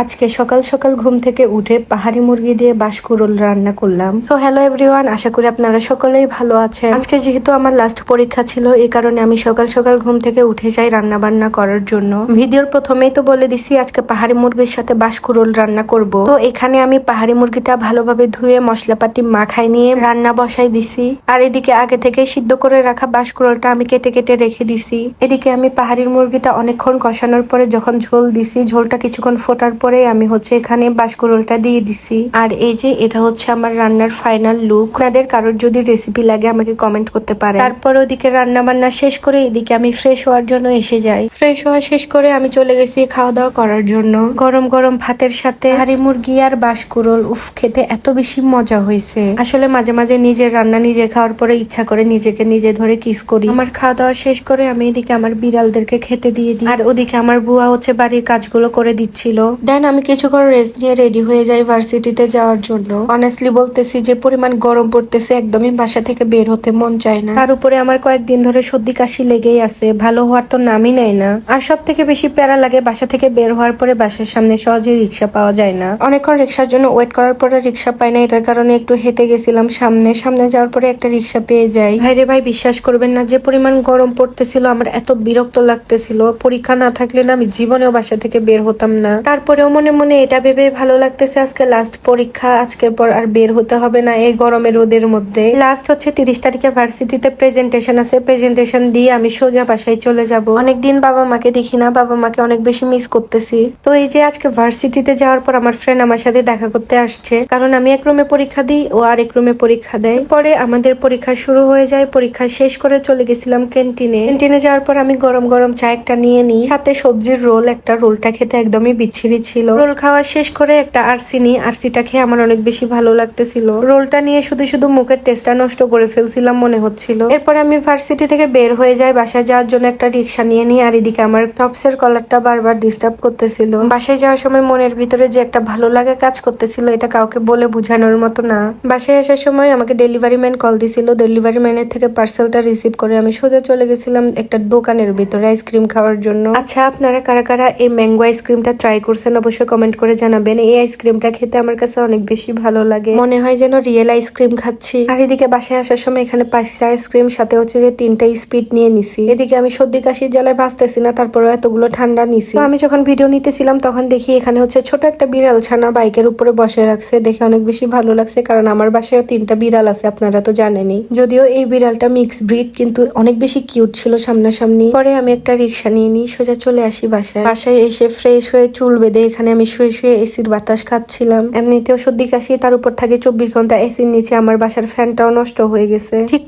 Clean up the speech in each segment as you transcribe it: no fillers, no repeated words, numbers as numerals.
আজকে সকাল সকাল ঘুম থেকে উঠে পাহাড়ি মুরগি দিয়ে বাঁশকুড়োল রান্না করলাম। তো হ্যালো এভরিওয়ান, আশা করি আপনারা সকলেই ভালো আছেন। আজকে যেহেতু আমার লাস্ট পরীক্ষা ছিল, এই কারণে আমি সকাল সকাল ঘুম থেকে উঠে যাই রান্না বান্না করার জন্য। ভিডিওর প্রথমেই তো বলে দিছি আজকে পাহাড়ি মুরগির সাথে বাঁশকুড়োল রান্না করব। তো এখানে আমি পাহাড়ি মুরগিটা ভালোভাবে ধুয়ে মশলাপাতি মাখাই নিয়ে রান্না বসাই দিছি। আর এদিকে আগে থেকে সিদ্ধ করে রাখা বাঁশকুড়োলটা আমি কেটে কেটে রেখে দিছি। এদিকে আমি পাহাড়ির মুরগিটা অনেকক্ষণ কষানোর পরে যখন ঝোল দিছি, ঝোলটা কিছুক্ষণ ফোটার পরে আমি এখানে বাঁশকুড়োলটা দিয়ে দিছি। আর এই যে এটা হচ্ছে আমার রান্নার ফাইনাল লুক। আপনাদের কারোর যদি রেসিপি লাগে আমাকে কমেন্ট করতে পারে। তারপর ওদিকে রান্না বান্না শেষ করে এদিকে আমি ফ্রেশ হওয়ার জন্য এসে যাই। ফ্রেশ হওয়া শেষ করে আমি চলে গেছি খাওয়া দাওয়া করার জন্য। গরম গরম ভাতের সাথে পাহাড়ি মুরগি আর বাঁশকুড়োল, উফ, খেতে এত বেশি মজা হয়েছে। আসলে মাঝে মাঝে নিজের রান্না নিজে খাওয়ার পরে ইচ্ছা করে নিজেকে নিজে ধরে কিস করি। আমার খাওয়া দাওয়া শেষ করে আমি এদিকে আমার বিড়ালদেরকে খেতে দিয়ে দিই। আর ওদিকে আমার বুয়া বাড়ির কাজগুলো করে দিচ্ছিল। দেন আমি কিছুক্ষণ রেস্ট নিয়ে রেডি হয়ে যাই ভার্সিটিতে যাওয়ার জন্য। অনেস্টলি বলতেছি যে পরিমাণ গরম পড়তেছে, একদমই বাসা থেকে বের হতে মন চায় না। তার উপরে আমার কয়েকদিন ধরে সর্দি কাশি লেগেই আছে, ভালো হওয়ার তো নামই নেয় না। আর সব থেকে বেশি প্যারা লাগে বাসা থেকে বের হওয়ার পরে বাসার সামনে সহজে রিক্সা পাওয়া যায় না। অনেকক্ষণ রিক্সার জন্য ওয়েট করার পরে রিক্সা পাই না, এটার কারণে একটু হেঁটে গেছিলাম সামনে যাওয়ার পরে একটা রিক্সা পেয়ে যাই। ভাইরে ভাই, বিশ্বাস করবেন না, যে পরিমাণ গরম পড়তেছিল আমার এত বিরক্ত লাগতেছিল। পরীক্ষা না থাকলে না আমি জীবনেও বাসা থেকে বের হতাম না। তারপরেও মনে মনে এটা ভেবে ভালো লাগতেছে আজকে লাস্ট পরীক্ষা, আজকের পর আর বের হতে হবে না এই গরমের রোদের মধ্যে। লাস্ট হচ্ছে 30 তারিখে ভার্সিটিতে প্রেজেন্টেশন আছে, প্রেজেন্টেশন দিয়ে আমি সোজা বাসায় চলে যাব। অনেকদিন বাবা মাকে দেখি না, বাবা মাকে অনেক বেশি মিস করতেছি। তো এই যে আজকে ভার্সিটিতে যাওয়ার পর আমার ফ্রেন্ড আমার সাথে দেখা করতে আসছে, কারণ আমি এক রুমে পরীক্ষা দিই, ও আর এক রুমে পরীক্ষা দেয়। পরে আমাদের পরীক্ষা শুরু হয়ে যায়। পরীক্ষা শেষ করে চলে গেছিলাম ক্যান্টিনে যাওয়ার পর আমি গরম গরম চা একটা নিয়ে নিই, সাথে সবজির রোল একটা। রোলটা খেতে একদমই বিচ্ছিরি ছিল। রোল খাওয়া শেষ করে একটা আরসি নিই, আরসিটা খেয়ে আমার অনেক বেশি ভালো লাগতেছিল। রোলটা নিয়ে শুধু মুখের টেস্টটা নষ্ট করে ফেলছিলাম মনে হচ্ছিল। এরপর আমি ভার্সিটি থেকে বের হয়ে যাই, বাসায় যাওয়ার জন্য একটা রিক্সা নিয়ে নিই। আর এদিকে আমার টপসের কলারটা বারবার ডিস্টার্ব করতেছিল। বাসায় যাওয়ার সময় মনের ভিতরে যে একটা ভালো লাগা কাজ করতেছিল, এটা কাউকে বলে বোঝানোর মতো না। বাসায় আসার সময় আমাকে ডেলিভারি ম্যান কল দিছিল। ডেলিভারি ম্যানের থেকে পার্সেলটা রিসিভ করে আমি সোজা চলে গেছিলাম একটা দোকানের ভিতরে আইসক্রিম খাওয়ার জন্য। আচ্ছা, আপনারা কারা কারা এই ম্যাঙ্গো আইসক্রিমটা ট্রাই করছেন অবশ্যই কমেন্ট করে জানাবেন। এই আইসক্রিমটা খেতে আমার কাছে অনেক বেশি ভালো লাগে, মনে হয় যেন রিয়েল আইসক্রিম খাচ্ছি। আর এদিকে বাসায় আসার সময় এখানে 5টা আইসক্রিম, সাথে হচ্ছে যে 3টা স্পিড নিয়ে নিছি। এদিকে আমি সর্দি কাশির জ্বালায় বাঁচতেছি না, তারপরে এতগুলো ঠান্ডা নিছি। তো আমি যখন ভিডিও নিতেছিলাম তখন দেখি এখানে হচ্ছে ছোট একটা বিড়াল ছানা বাইকের উপরে বসে রাখছে, দেখে অনেক বেশি ভালো লাগছে। কারণ আমার বাসায়ও 3টা বিড়াল আছে, আপনারা তো জানেনই। যদিও এই বিড়ালটা মিক্স ব্রিড, কিন্তু অনেক বেশি কিউট ছিল সামনাসামনি। পরে আমি একটা রিক্সা নিয়ে নিই, সোজা চলে আসি বাসায় এসে ফ্রেশ হয়ে চুল বেঁধে এখানে আমি শুয়ে এসির বাতাস খাচ্ছিলাম। এমনিতেও সর্দি কাশি, তার উপর থাকে 24 ঘন্টা এসির নিচে। আমার বাসার ফ্যানটাও নষ্ট হয়ে গেছে, ঠিক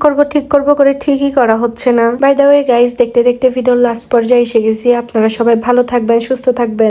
করব করে ঠিকই করা হচ্ছে না। বাই দ্য ওয়ে গাইস, দেখতে দেখতে ভিডিওর লাস্ট পর্যায়ে এসে গেছি। আপনারা সবাই ভালো থাকবেন, সুস্থ থাকবেন।